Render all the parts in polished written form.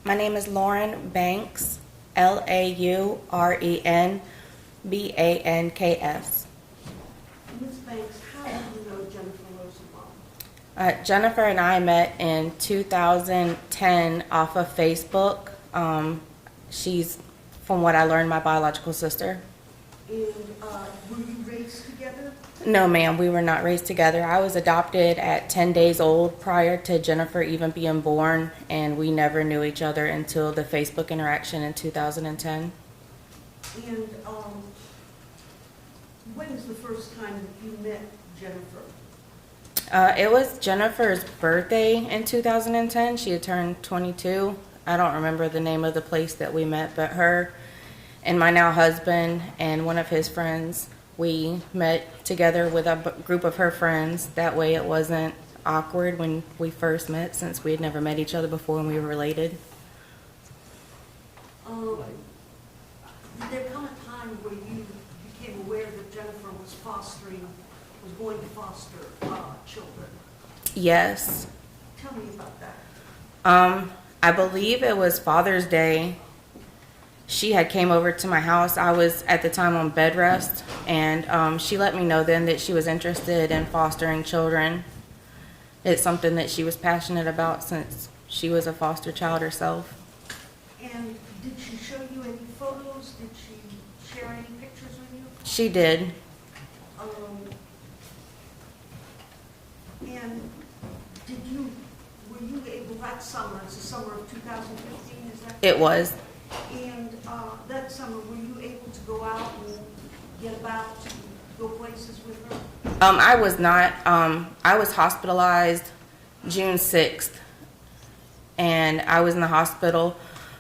My name is Lauren Banks, Laurenbanks. Ms. Banks, how do you know Jennifer Rosenbaum? Jennifer and I met in 2010 off of Facebook. She's, from what I learned, my biological sister. And were you raised together? No, ma'am, we were not raised together. I was adopted at 10 days old prior to Jennifer even being born, and we never knew each other until the Facebook interaction in 2010. And when is the first time that you met Jennifer? It was Jennifer's birthday in 2010. She had turned 22. I don't remember the name of the place that we met, but her and my now husband and one of his friends, we met together with a group of her friends. That way it wasn't awkward when we first met, since we had never met each other before and we were related. Did there come a time where you became aware that Jennifer was going to foster children? Yes. Tell me about that. I believe it was Father's Day. She had came over to my house. I was at the time on bed rest, and she let me know then that she was interested in fostering children. It's something that she was passionate about since she was a foster child herself. And did she show you any photos? Did she share any pictures with you? She did. And were you able, that summer, it's the summer of 2015, is that? It was. And that summer, were you able to go out and get about, to go places with her? I was not. I was hospitalized June 6th, and I was in the hospital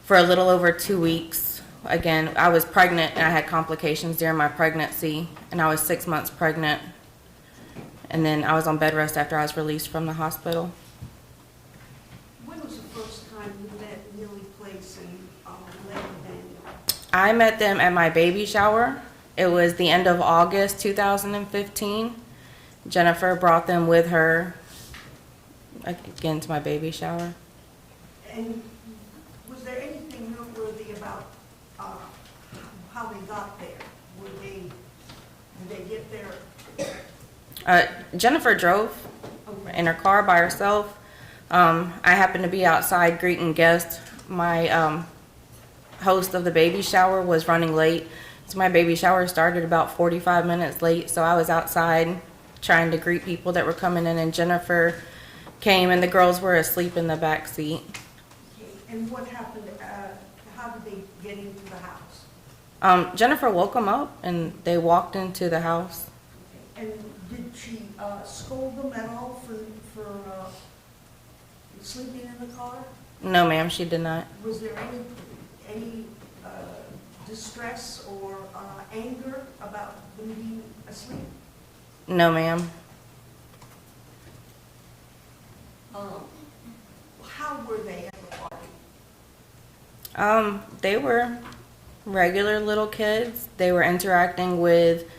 for a little over 2 weeks. Again, I was pregnant, and I had complications during my pregnancy, and I was 6 months pregnant. And then I was on bed rest after I was released from the hospital. When was the first time you met Millie Place and Larry Daniel? I met them at my baby shower. It was the end of August 2015. Jennifer brought them with her again to my baby shower. And was there anything noteworthy about how they got there? Did they get there? Jennifer drove in her car by herself. I happened to be outside greeting guests. My host of the baby shower was running late, so my baby shower started about 45 minutes late, so I was outside trying to greet people that were coming in, and Jennifer came, and the girls were asleep in the back seat. Okay. And what happened? How did they get into the house? Jennifer woke them up, and they walked into the house. Okay. And did she scold them at all for sleeping in the car? No, ma'am, she did not. Was there any distress or anger about them being asleep? No, ma'am. How were they at the party? They were regular little kids. They were interacting with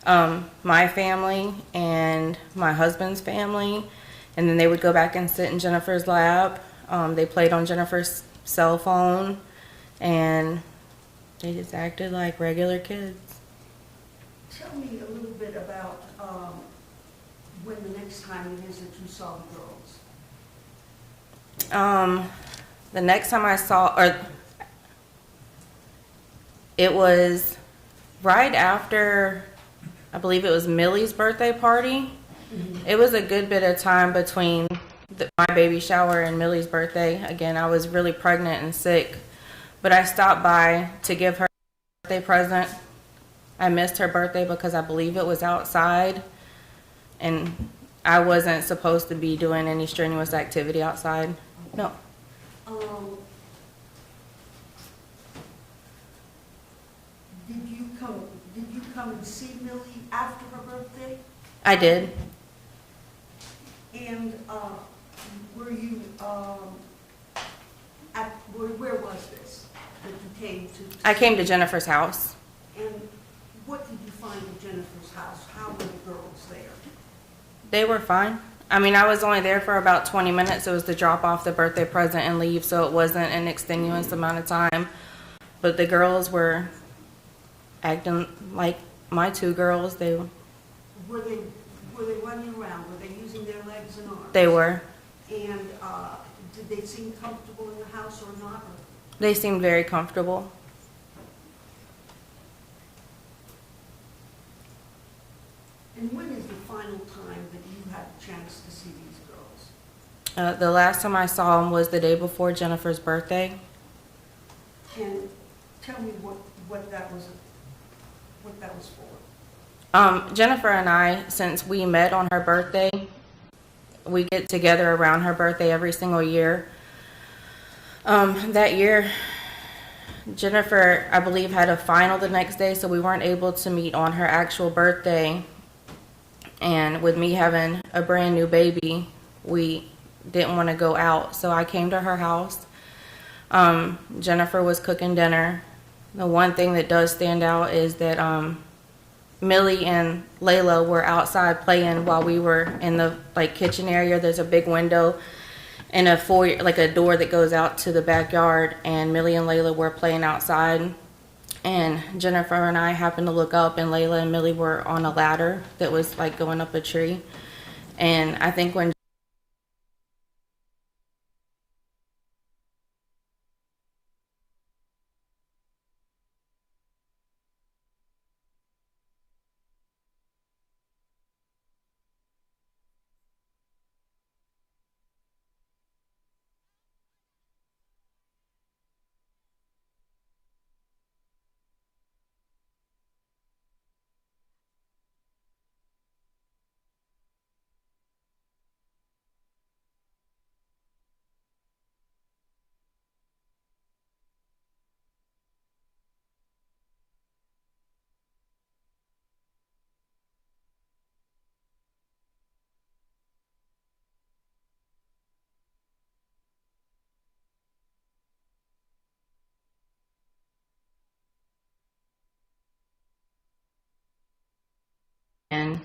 my family and my husband's family, and then they would go back and sit in Jennifer's lap. They played on Jennifer's cell phone, and they just acted like regular kids. Tell me a little bit about when the next time it is that you saw the girls. The next time I saw, it was right after, I believe it was Millie's birthday party. Mm-hmm. It was a good bit of time between my baby shower and Millie's birthday. Again, I was really pregnant and sick, but I stopped by to give her a birthday present. I missed her birthday because I believe it was outside, and I wasn't supposed to be doing any strenuous activity outside. No. Did you come and see Millie after her birthday? I did. And were you where was this that you came to? I came to Jennifer's house. And what did you find at Jennifer's house? How were the girls there? They were fine. I mean, I was only there for about 20 minutes. It was to drop off the birthday present and leave, so it wasn't an extenuous amount of time. But the girls were acting like my two girls. Were they running around? Were they using their legs and arms? They were. And did they seem comfortable in the house or not? They seemed very comfortable. And when is the final time that you had a chance to see these girls? The last time I saw them was the day before Jennifer's birthday. And tell me what that was for. Jennifer and I, since we met on her birthday, we get together around her birthday every single year. That year, Jennifer, I believe, had a final the next day, so we weren't able to meet on her actual birthday. And with me having a brand new baby, we didn't want to go out, so I came to her house. Jennifer was cooking dinner. The one thing that does stand out is that Millie and Layla were outside playing while we were in the kitchen area. There's a big window and a foyer, like a door that goes out to the backyard, and Millie and Layla were playing outside. And Jennifer and I happened to look up, and Layla and Millie were on a ladder that was going up a tree. And I think when and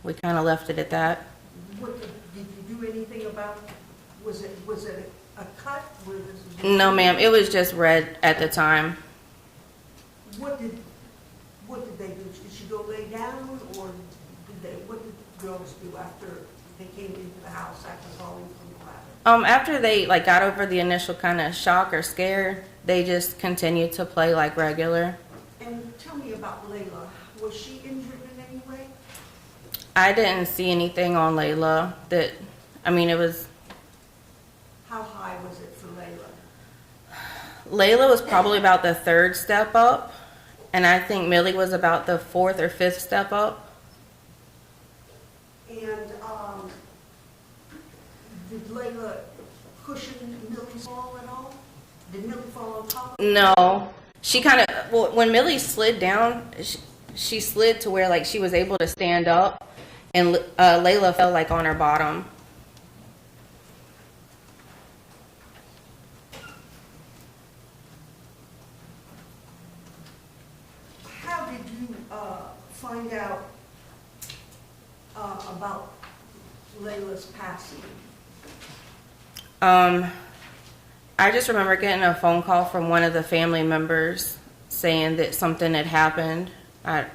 we kind of left it at that. Did you do anything about? Was it a cut? No, ma'am. It was just red at the time. What did they do? Did she go lay down, or what did the girls do after they came into the house after falling from the ladder? After they got over the initial kind of shock or scare, they just continued to play like regular. And tell me about Layla. Was she injured in any way? I didn't see anything on Layla that, it was... How high was it for Layla? Layla was probably about the third step up, and I think Millie was about the fourth or fifth step up. And did Layla cushion Millie's fall at all? Did Millie fall on top of her? No. She kind of, when Millie slid down, she slid to where she was able to stand up, and Layla fell on her bottom. How did you find out about Layla's passing? I just remember getting a phone call from one of the family members saying that something had happened. I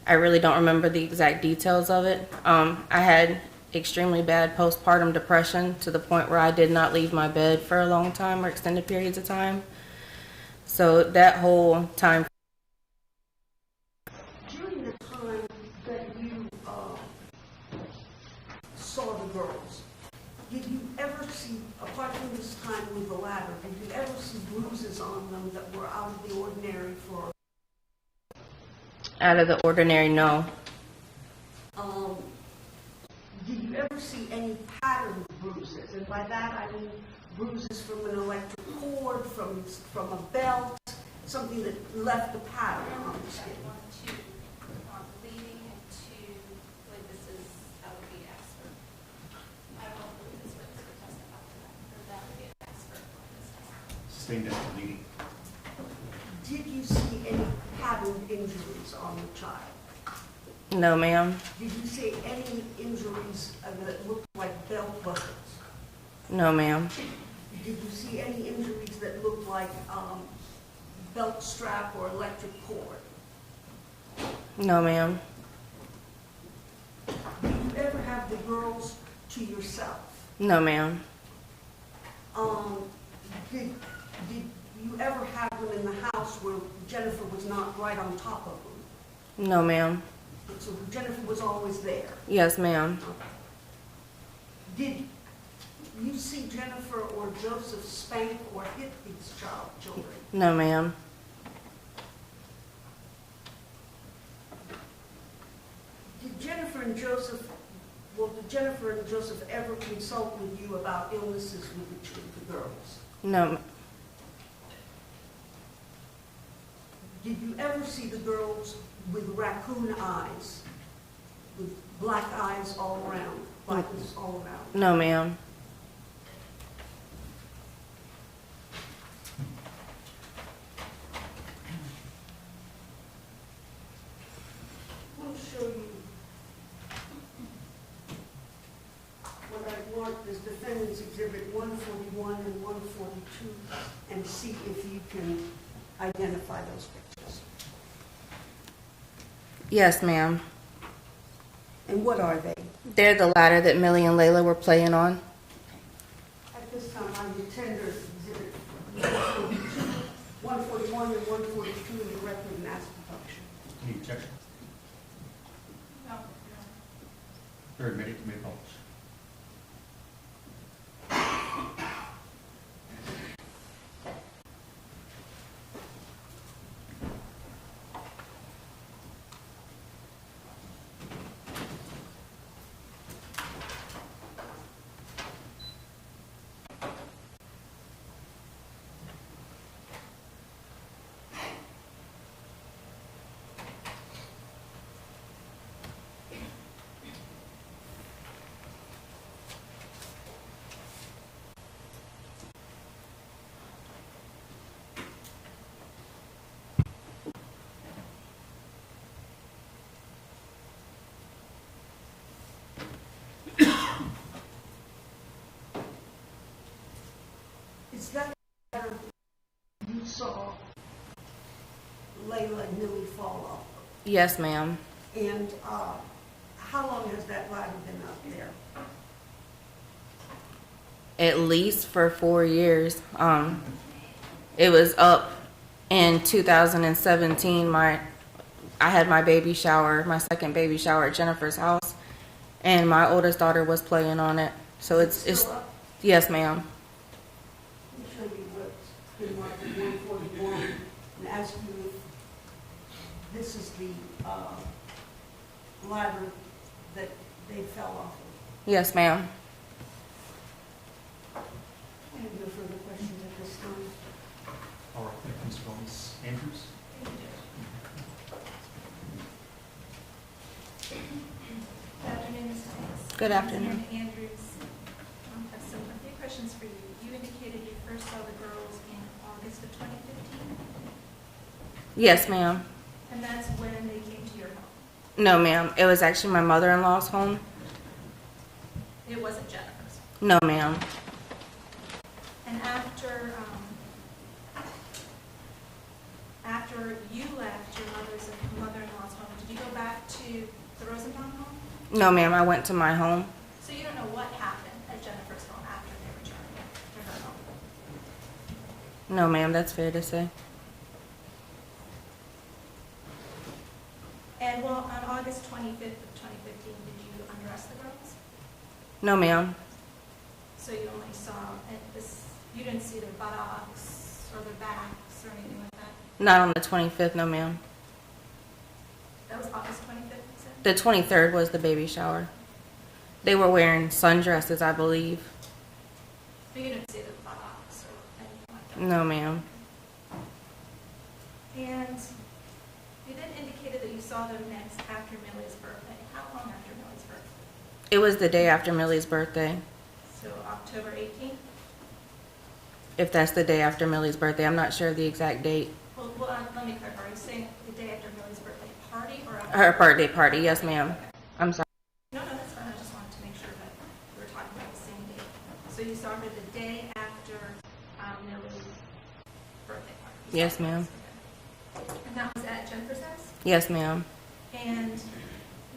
really don't remember the exact details of it. I had extremely bad postpartum depression to the point where I did not leave my bed for a long time or extended periods of time. So that whole time. During the time that you saw the girls, did you ever see, apart from this time with the ladder, did you ever see bruises on them that were out of the ordinary for? Out of the ordinary, no. Did you ever see any pattern bruises? And by that I mean bruises from an electric cord, from a belt, something that left a pattern on the skin. Bleeding into, like this is, that would be expert. I don't believe this witness would testify to that, or that would be an expert witness testify. Sustained after bleeding. Did you see any patterned injuries on the child? No, ma'am. Did you see any injuries that looked like belt buckles? No, ma'am. Did you see any injuries that looked like belt strap or electric cord? No, ma'am. Did you ever have the girls to yourself? No, ma'am. Did you ever have them in the house where Jennifer was not right on top of them? No, ma'am. So Jennifer was always there? Yes, ma'am. Did you see Jennifer or Joseph spank or hit these children? No, ma'am. Did Jennifer and Joseph ever consult with you about illnesses with the girls? No. Did you ever see the girls with raccoon eyes, with black eyes all around, blackness all around? No, ma'am. I'll show you what I've marked as Defendant's Exhibit 141 and 142, and see if you can identify those pictures. Yes, ma'am. And what are they? They're the ladder that Millie and Layla were playing on. At this time, I would tender Exhibit 142, 141 and 142 in the record and ask for function. Any objection? No. They're admitted to be published. Is that ladder you saw Layla and Millie fall off of? Yes, ma'am. And how long has that ladder been up there? At least for 4 years. It was up in 2017. I had my baby shower, my second baby shower at Jennifer's house, and my oldest daughter was playing on it. So it's Still up? yes, ma'am. Let me show you what's been marked as 141 and ask you if this is the ladder that they fell off of. Yes, ma'am. I have no further questions at this time. All right, thank you, Ms. Gomez. Andrews? Good afternoon, Ms. Thomas. Good afternoon. Ms. Andrews, I have a few questions for you. You indicated you first saw the girls in August of 2015, Yes, ma'am. and that's when they came to your home. No, ma'am. It was actually my mother-in-law's home. It wasn't Jennifer's. No, ma'am. And after you left your mother-in-law's home, did you go back to the Rosenbaum home? No, ma'am. I went to my home. So you don't know what happened at Jennifer's home after they returned to her home? No, ma'am. That's fair to say. And well, on August 25th of 2015, did you undress the girls? No, ma'am. So you only saw, you didn't see their buttocks or their backs or anything like that? Not on the 25th, no, ma'am. That was August 25th, you said? The 23rd was the baby shower. They were wearing sundresses, I believe. But you didn't see the buttocks or anything like that? No, ma'am. And you then indicated that you saw them next after Millie's birthday. How long after Millie's birthday? It was the day after Millie's birthday. So October 18th? If that's the day after Millie's birthday. I'm not sure of the exact date. Well, let me clarify. Are you saying the day after Millie's birthday party party or? Her birthday party, yes, ma'am. I'm sorry. No, that's fine. I just wanted to make sure that we were talking about the same date. So you saw her the day after Millie's birthday party? You Yes, saw her? ma'am. Okay. And that was at Jennifer's house? Yes, ma'am. And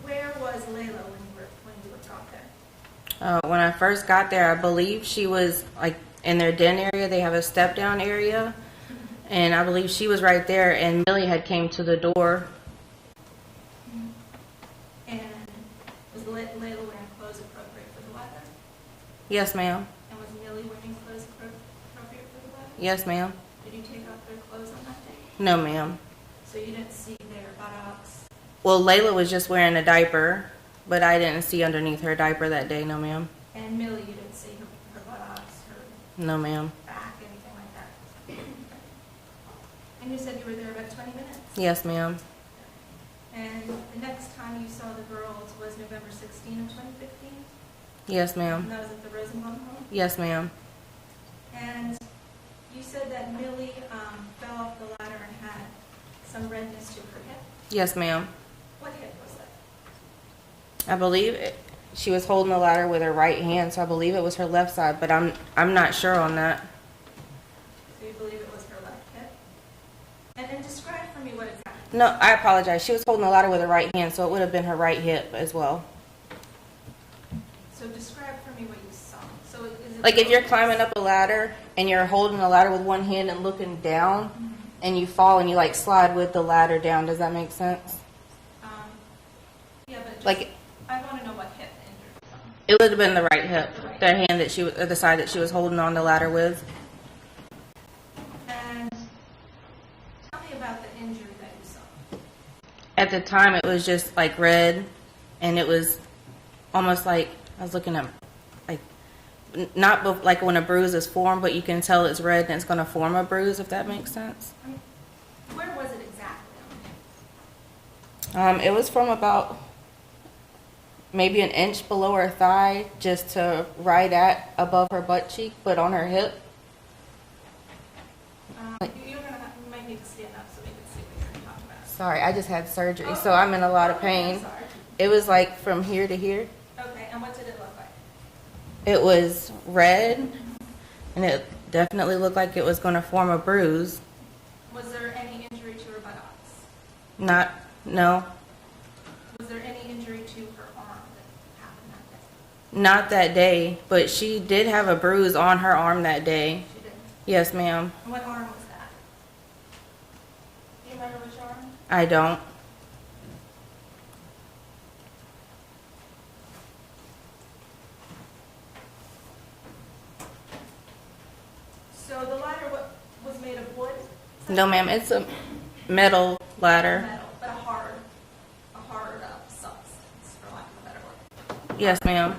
where was Layla when you got there? When I first got there, I believe she was like in their den area. They have a step down area, and I believe she was right there. And Millie had came to the door. And was Layla wearing clothes appropriate for the weather? Yes, ma'am. And was Millie wearing clothes appropriate for the weather? Yes, ma'am. Did you take off their clothes on that day? No, ma'am. So you didn't see their buttocks? Well, Layla was just wearing a diaper, but I didn't see underneath her diaper that day. No, ma'am. And Millie, you didn't see her buttocks, her No, ma'am. back, anything like that? And you said you were there about 20 minutes? Yes, ma'am. And the next time you saw the girls was November 16 of 2015? Yes, And ma'am. that was at the Rosenbaum home? Yes, ma'am. And you said that Millie fell off the ladder and had some redness to her hip. Yes, ma'am. What hip was that? I believe she was holding the ladder with her right hand, so I believe it was her left side, but I'm not sure on that. So you believe it was her left hip? And then describe for me what exactly. No, I apologize. She was holding the ladder with her right hand, so it would have been her right hip as well. So describe for me what you saw. So is it Like if you're climbing up a ladder and you're holding the ladder with one hand and looking down, and you fall and you like slide with the ladder down. Does that make sense? Yeah, but just, Like I want to know what hip the injury was on. it would have been the right hip, the hand that she was, or the side that she was holding on the ladder with. And tell me about the injury that you saw. At the time, it was just like red, and it was almost like I was looking at like not like when a bruise is formed, but you can tell it's red and it's going to form a bruise. If that makes sense. I mean, where was it exactly on the hip? It was from about maybe an inch below her thigh, just to right at above her butt cheek, but on her hip. You might need to stand up so we can see what you're talking about. Sorry, I just had surgery, so I'm in a lot of pain. I'm sorry. It was like from here to here. Okay, and what did it look like? It was red, and it definitely looked like it was going to form a bruise. Was there any injury to her buttocks? No, Was there any injury to her arm that happened that day? not that day, but she did have a bruise on her arm that day. She didn't. Yes, ma'am. And what arm was that? Do you remember which arm? I don't. So the ladder was made of wood? Is that No, ma'am. It's a metal ladder. metal, but a hard substance, for lack of a better word. Yes, ma'am.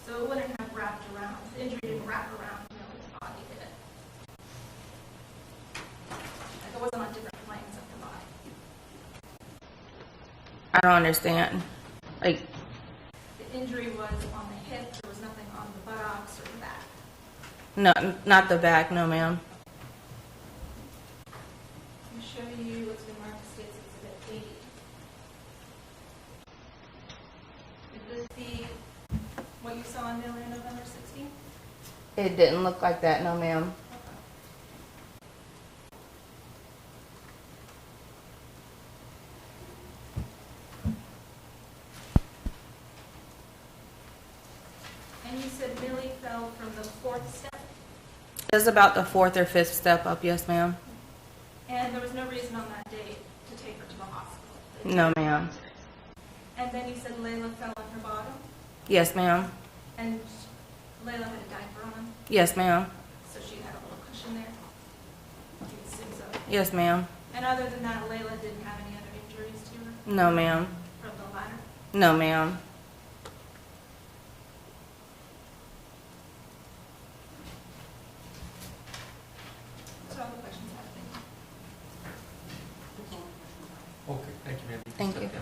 So it wouldn't have wrapped around, the injury didn't wrap around Millie's body, did it? Like it wasn't on different planes of the body. I don't understand. Like, The injury was on the hip, there was nothing on the buttocks or the back. no, not the back. No, ma'am. Let me show you what's been marked as State's Exhibit 80. Could this be what you saw on Millie on November 16th? It didn't look like that. No, ma'am. And you said Millie fell from the 4th step, It was about the 4th or 5th step up. Yes, ma'am. and there was no reason on that day to take her to the hospital. No, ma'am. And then you said Layla fell on her bottom, Yes, ma'am. and Layla had a diaper on, Yes, ma'am. so she had a little cushion there. You assume so. Yes, ma'am. And other than that, Layla didn't have any other injuries to her No, ma'am. from the ladder? No, ma'am. That's all the questions I have. Thank you. Okay, thank you, ma'am. Thank you.